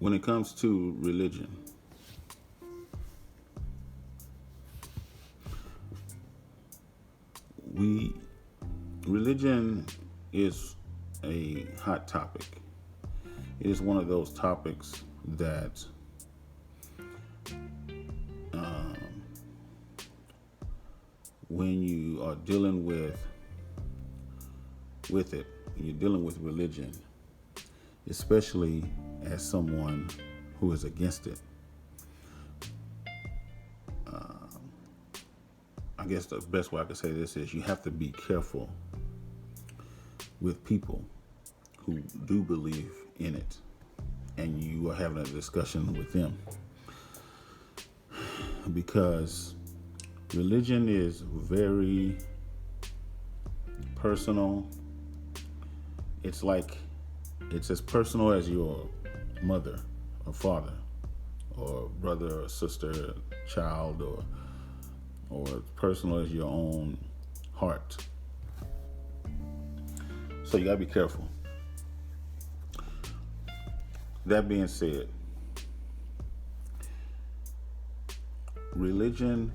When it comes to religion, we religion is a hot topic. It is one of those topics that um, when you are dealing with it, when you're dealing with religion, especially as someone who is against it, I guess the best way I could say this is you have to be careful with people who do believe in it and you are having a discussion with them, because religion is very personal. It's as personal as your mother or father or brother or sister, child, or as personal as your own heart. So you gotta be careful. That being said, religion,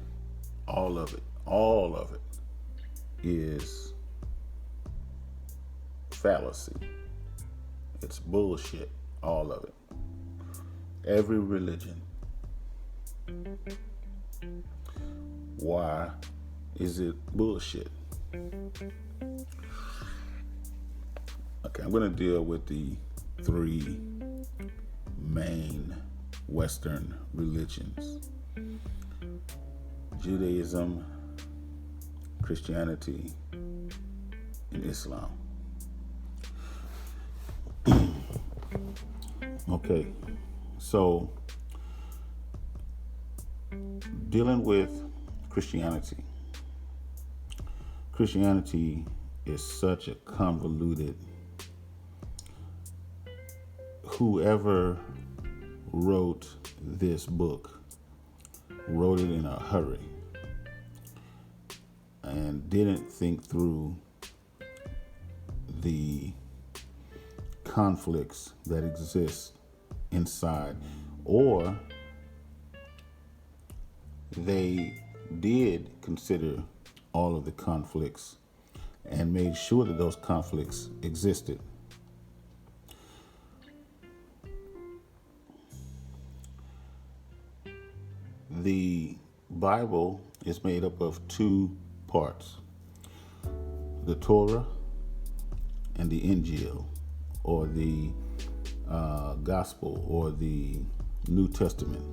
all of it is fallacy. It's bullshit, all of it. Every religion. Why is it bullshit? Okay, I'm going to deal with the three main Western religions: Judaism, Christianity, and Islam. Okay, so dealing with Christianity. Christianity is such a convoluted. Whoever wrote this book wrote it in a hurry and didn't think through the conflicts that exist inside, or they did consider all of the conflicts and made sure that those conflicts existed. The Bible is made up of two parts: the Torah and the Injil, or the Gospel, or the New Testament.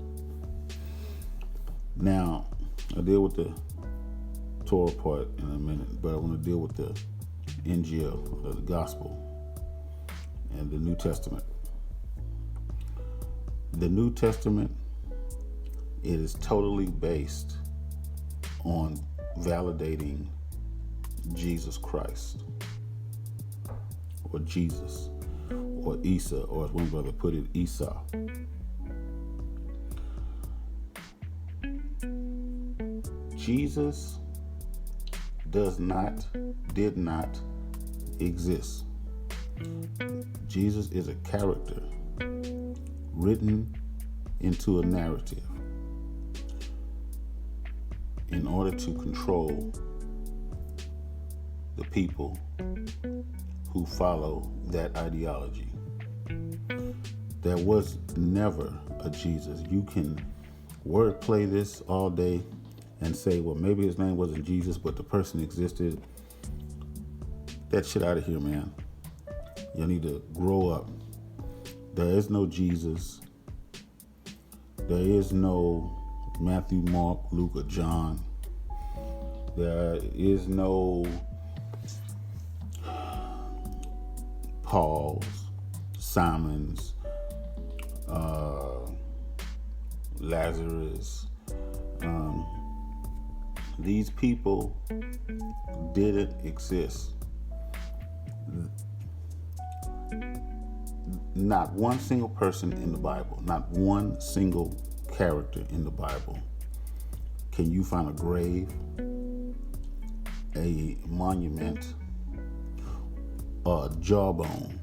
Now, I'll deal with the Torah part in a minute, but I want to deal with the Injil, or the Gospel, and the New Testament. The New Testament, it is totally based on validating Jesus Christ, or Jesus, or Isa, or as one brother put it, Esau. Jesus did not exist. Jesus is a character written into a narrative in order to control the people who follow that ideology. There was never a Jesus. You can wordplay this all day and say, well, maybe his name wasn't Jesus, but the person existed. That shit out of here, man. You need to grow up. There is no Jesus. There is no Matthew, Mark, Luke, or John. There is no Paul's, Simon's, Lazarus. These people didn't exist. Not one single person in the Bible, not one single character in the Bible can you find a grave, a monument, a jawbone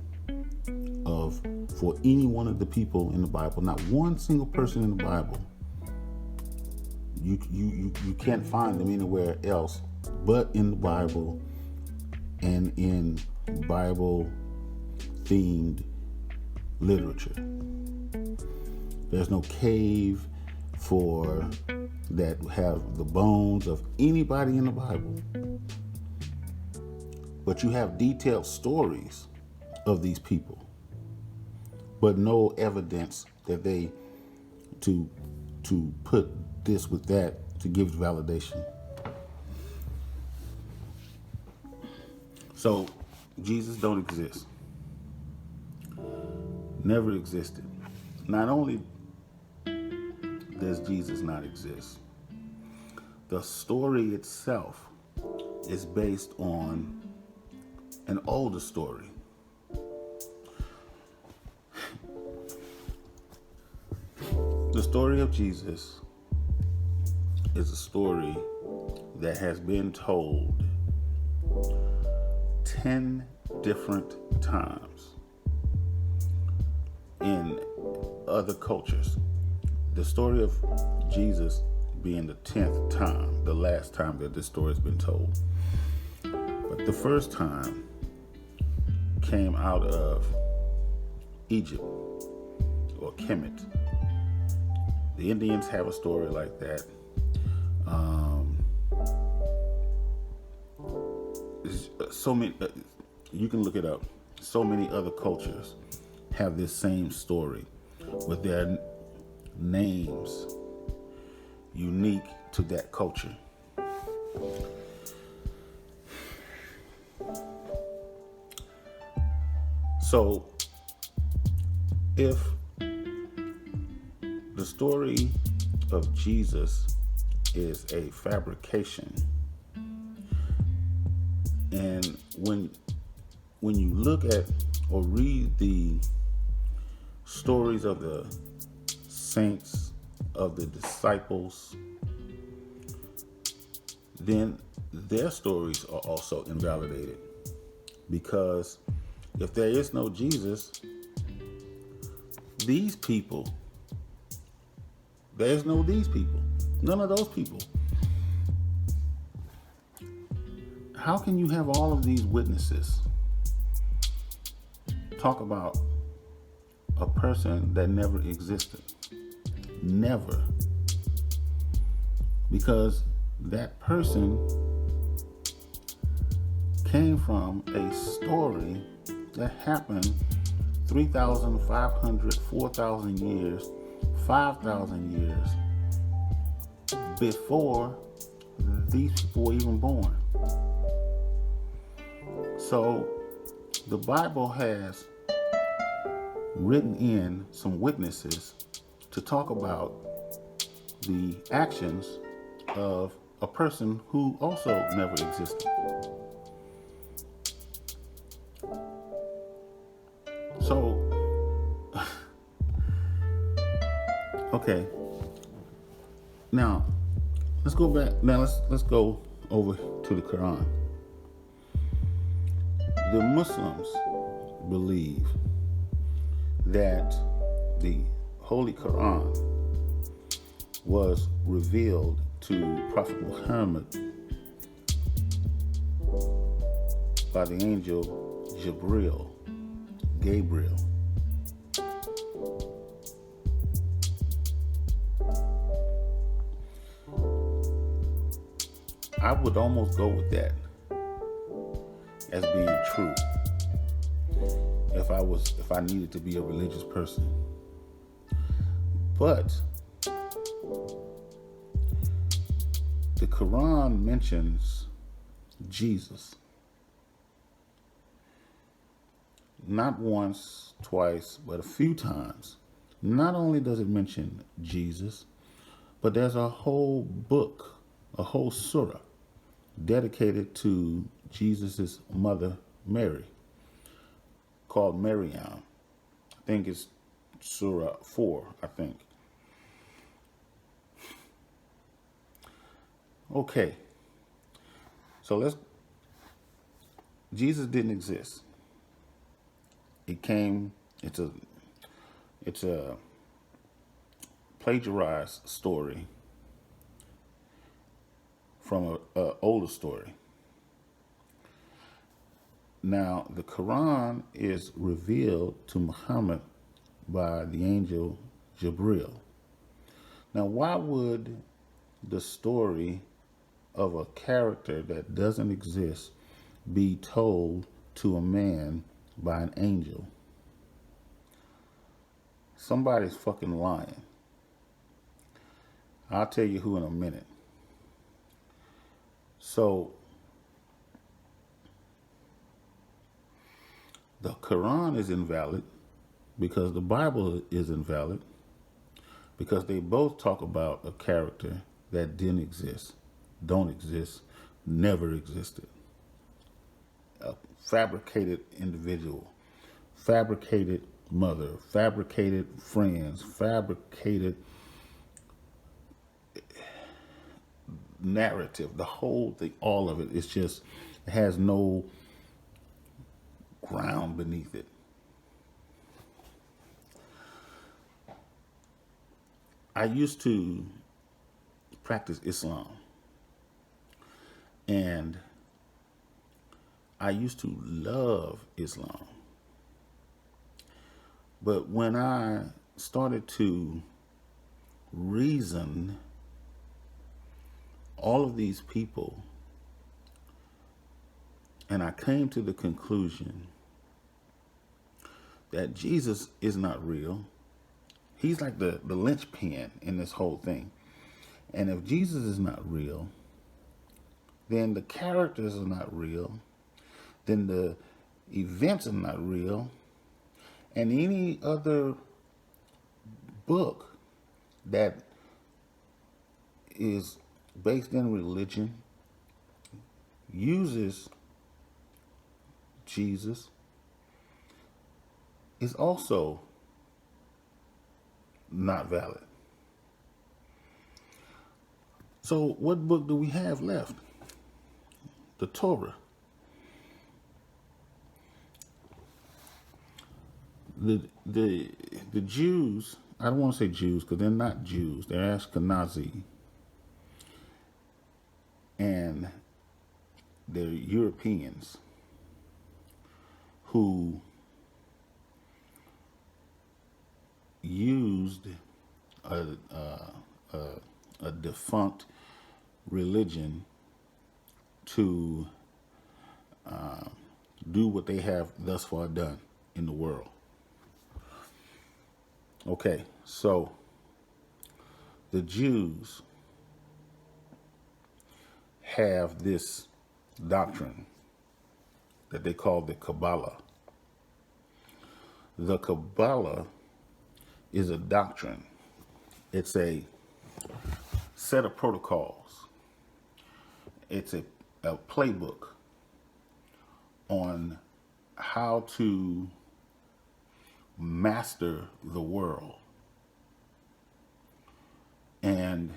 of for any one of the people in the Bible. Not one single person in the Bible. You can't find them anywhere else but in the Bible and in Bible themed literature. There's no cave for that have the bones of anybody in the Bible. But you have detailed stories of these people, but no evidence that they to put this with that to give validation. So Jesus don't exist. Never existed. Not only does Jesus not exist, the story itself is based on an older story. The story of Jesus is a story that has been told 10 different times in other cultures. The story of Jesus being the 10th time, the last time that this story has been told. But the first time came out of Egypt or Kemet. The Indians have a story like that. So many, you can look it up. So many other cultures have this same story with their names unique to that culture. So if the story of Jesus is a fabrication, and when you look at or read the stories of the saints, of the disciples, then their stories are also invalidated. Because if there is no Jesus, these people, there's no these people. None of those people. How can you have all of these witnesses talk about a person that never existed? Never. Because that person came from a story that happened 3,500, 4,000 years, 5,000 years before these people were even born. So the Bible has written in some witnesses to talk about the actions of a person who also never existed. So, okay. Now, let's go back. Now let's go over to the Quran. The Muslims believe that the Holy Quran was revealed to Prophet Muhammad by the angel Gabriel. I would almost go with that as being true if I needed to be a religious person. But the Quran mentions Jesus. Not once, twice, but a few times. Not only does it mention Jesus, but there's a whole book, a whole surah, dedicated to Jesus' mother, Mary, called Maryam. I think it's Surah 4, I think. Okay. So Jesus didn't exist. It's It's a plagiarized story from a older story. Now, the Quran is revealed to Muhammad by the angel Jibril. Now, why would the story of a character that doesn't exist be told to a man by an angel? Somebody's fucking lying. I'll tell you who in a minute. So, the Quran is invalid because the Bible is invalid because they both talk about a character that didn't exist, don't exist, never existed. A fabricated individual, fabricated mother, fabricated friends, fabricated narrative, the whole thing, all of it. It's just, it has no ground beneath it. I used to practice Islam, and I used to love Islam. But when I started to reason all of these people, and I came to the conclusion that Jesus is not real. He's like the linchpin in this whole thing. And if Jesus is not real, then the characters are not real, then the events are not real, and any other book that is based in religion uses Jesus is also not valid. So what book do we have left? The Torah. The Jews, I don't want to say Jews because they're not Jews, they're Ashkenazi. And they're Europeans who used a defunct religion to do what they have thus far done in the world. Okay, so the Jews have this doctrine that they call the Kabbalah. The Kabbalah is a doctrine. It's a set of protocols. It's a playbook on how to master the world. And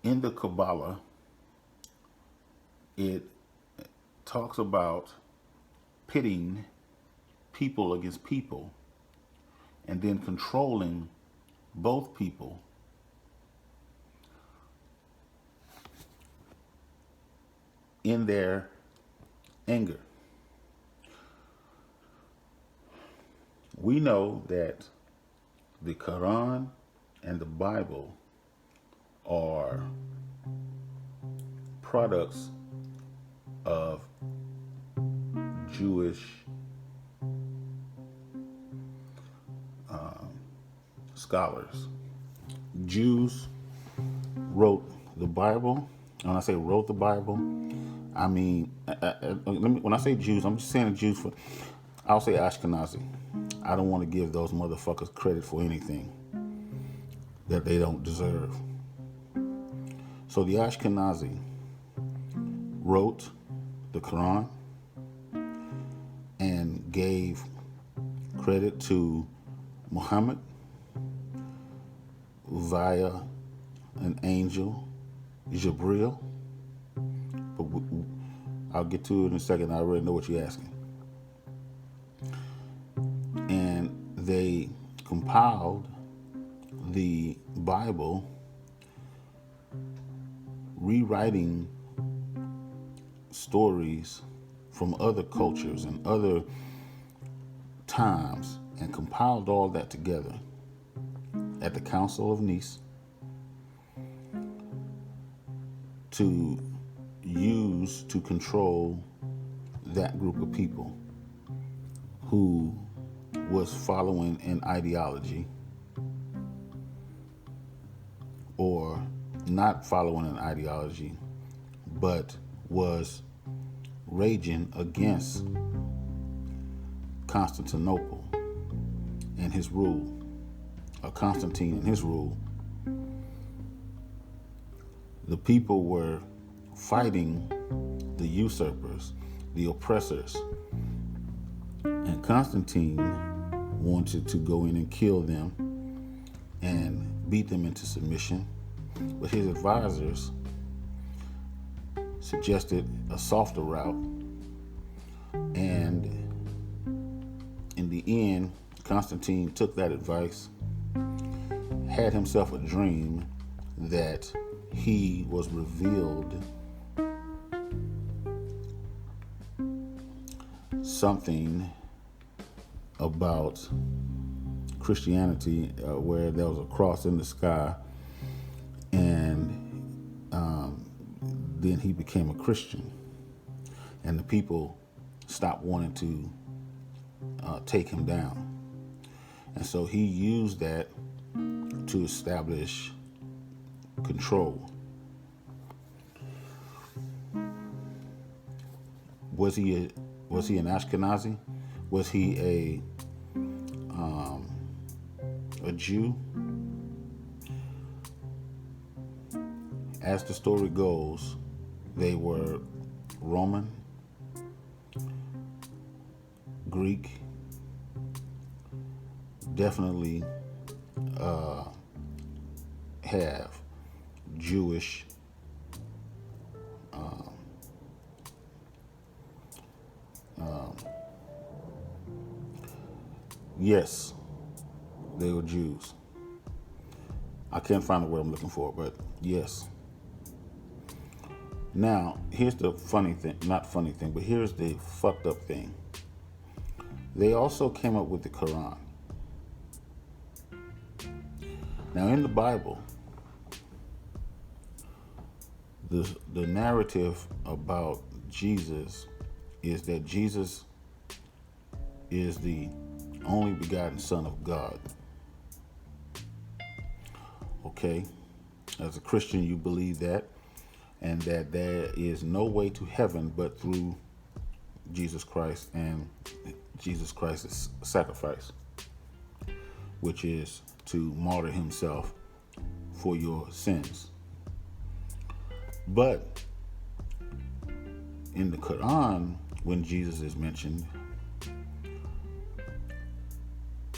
in the Kabbalah, it talks about pitting people against people and then controlling both people in their anger. We know that the Quran and the Bible are products of Jewish scholars. Jews wrote the Bible. When I say wrote the Bible, I mean, when I say Jews, I'm just saying Jews for, I'll say Ashkenazi. I don't want to give those motherfuckers credit for anything that they don't deserve. So the Ashkenazi wrote the Quran and gave credit to Muhammad via an angel, Jibril. But I'll get to it in a second. I already know what you're asking. And they compiled the Bible, rewriting stories from other cultures and other times, and compiled all that together at the Council of Nice to use to control that group of people who was following an ideology or not following an ideology, but was raging against Constantinople and his rule, or Constantine and his rule. The people were fighting the usurpers, the oppressors, and Constantine wanted to go in and kill them and beat them into submission, but his advisors suggested a softer route, and in the end, Constantine took that advice, had himself a dream that he was revealed something about Christianity, where there was a cross in the sky, and then he became a Christian, and the people stopped wanting to take him down. And so he used that to establish control. Was he an Ashkenazi? Was he a Jew? As the story goes, they were Roman, Greek, definitely have Jewish yes, they were Jews. I can't find the word I'm looking for, but yes. Now, here's the funny thing, not funny thing, but here's the fucked up thing. They also came up with the Quran. Now, in the Bible, the narrative about Jesus is that Jesus is the only begotten Son of God. Okay? As a Christian, you believe that, and that there is no way to heaven but through Jesus Christ and Jesus Christ's sacrifice, which is to martyr himself for your sins. But in the Quran, when Jesus is mentioned,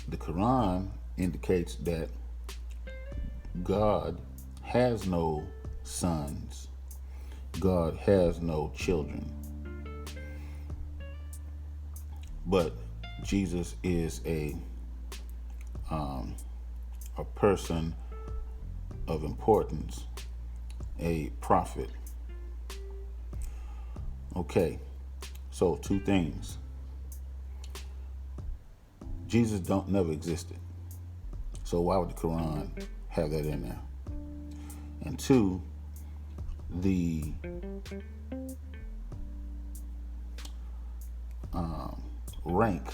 the Quran indicates that God has no sons. God has no children. But Jesus is a person of importance, a prophet. Okay, so two things. Jesus never existed. So why would the Quran have that in there? And two, the rank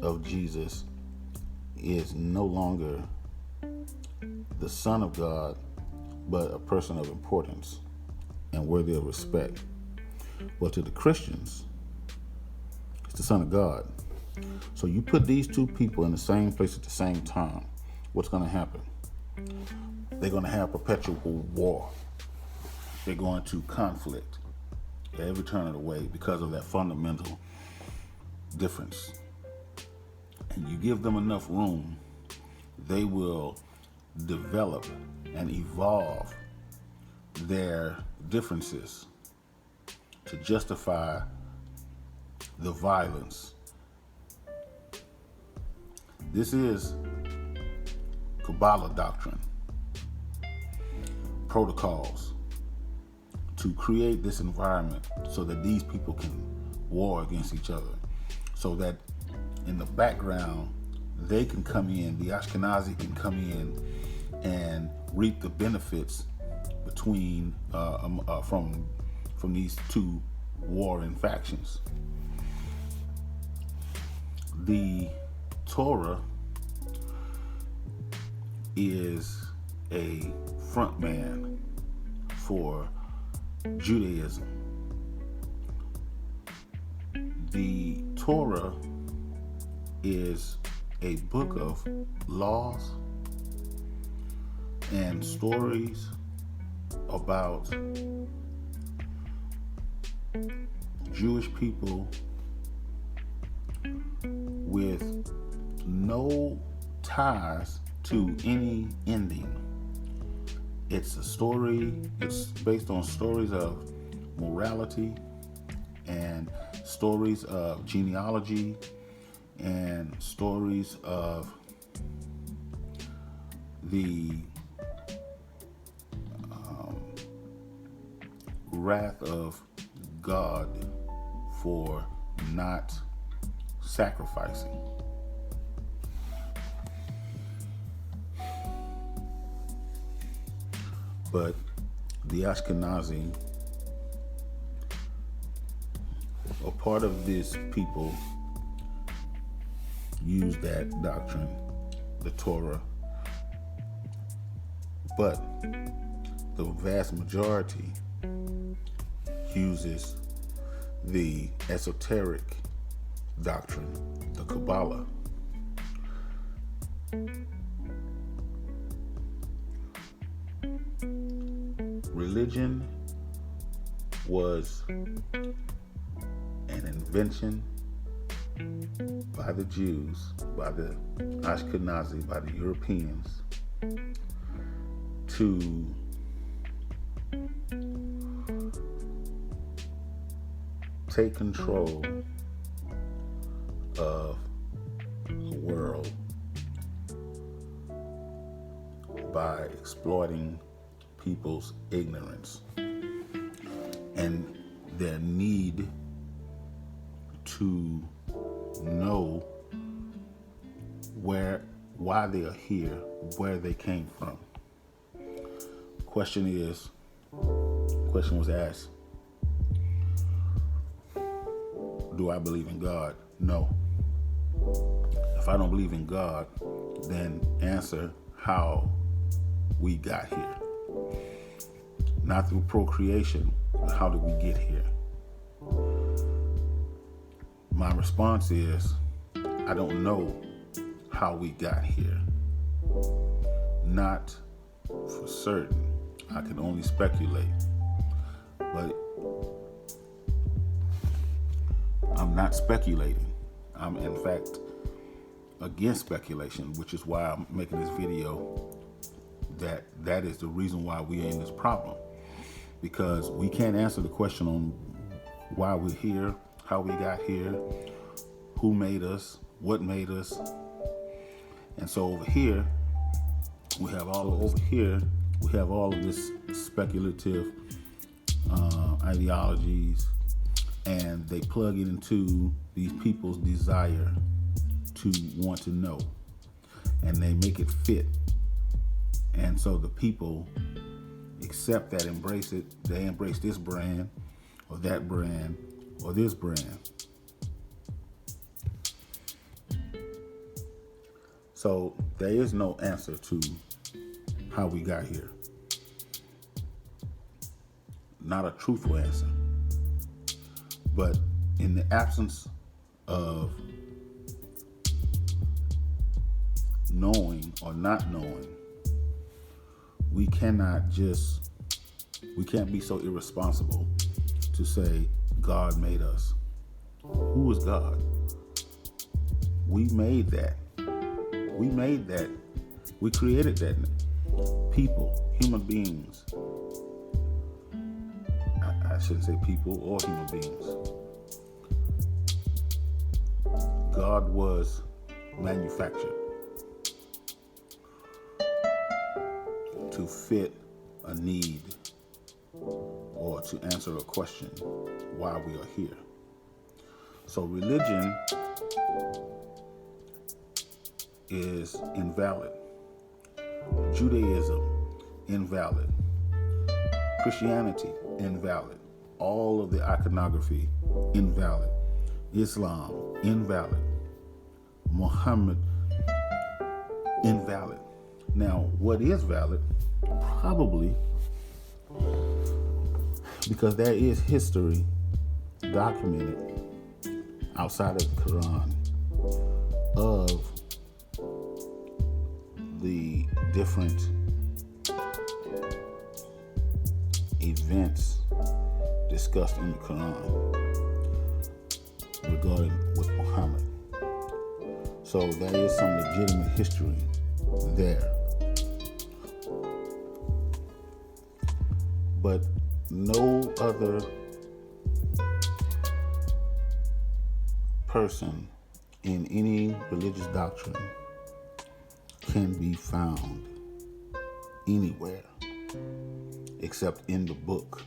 of Jesus is no longer the Son of God, but a person of importance and worthy of respect. Well, to the Christians, it's the Son of God. So you put these two people in the same place at the same time, what's going to happen? They're going to have perpetual war. They're going to conflict at every turn of the way because of that fundamental difference. And you give them enough room, they will develop and evolve their differences to justify the violence This is Kabbalah doctrine, protocols to create this environment so that these people can war against each other, so that in the background they can come in, the Ashkenazi can come in and reap the benefits between from these two warring factions. The Torah is a front man for Judaism. The Torah is a book of laws and stories about Jewish people with no ties to any ending. It's a story, it's based on stories of morality and stories of genealogy and stories of the wrath of God for not sacrificing. But the Ashkenazi, a part of this people, use that doctrine, the Torah, but the vast majority uses the esoteric doctrine, the Kabbalah. Religion was an invention by the Jews, by the Ashkenazi, by the Europeans, to take control of the world by exploiting people's ignorance and their need to know why they are here, where they came from. Question was asked, do I believe in God? No. If I don't believe in God, then answer how we got here. Not through procreation, but how did we get here? My response is, I don't know how we got here. Not for certain. I can only speculate. But I'm not speculating. I'm, in fact, against speculation, which is why I'm making this video. That is the reason why we are in this problem. Because we can't answer the question on why we're here, how we got here, who made us, what made us. And so over here, we have all of this speculative ideologies, and they plug it into these people's desire to want to know, and they make it fit. And so the people accept that, embrace it. They embrace this brand or that brand or this brand. So there is no answer to how we got here. Not a truthful answer. But in the absence of knowing or not knowing, we can't be so irresponsible to say God made us. Who is God? We made that. We created that. People, human beings. I shouldn't say people or human beings. God was manufactured. to fit a need or to answer a question why we are here. So religion is invalid. Judaism, invalid. Christianity, invalid. All of the iconography, invalid. Islam, invalid. Muhammad, invalid. Now, what is valid? Probably because there is history documented outside of the Quran of the different events discussed in the Quran regarding with Muhammad. So there is some legitimate history there. But no other person in any religious doctrine can be found anywhere except in the book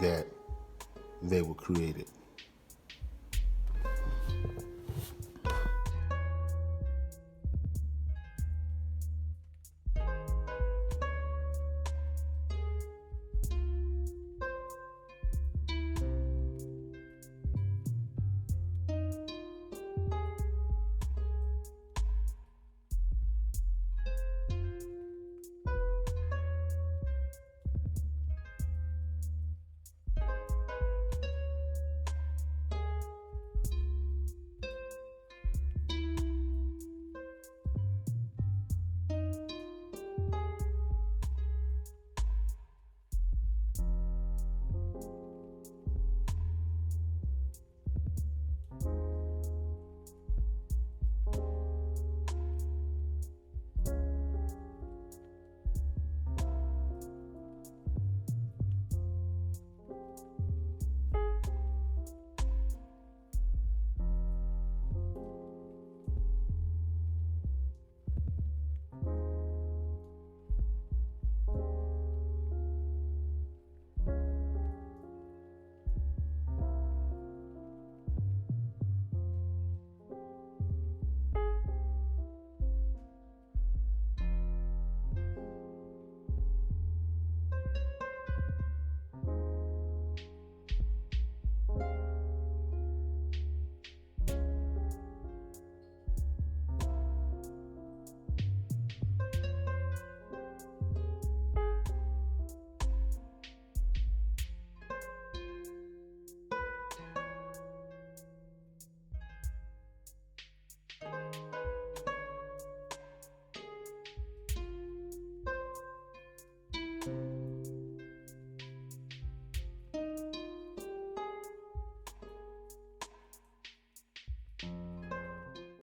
that they were created.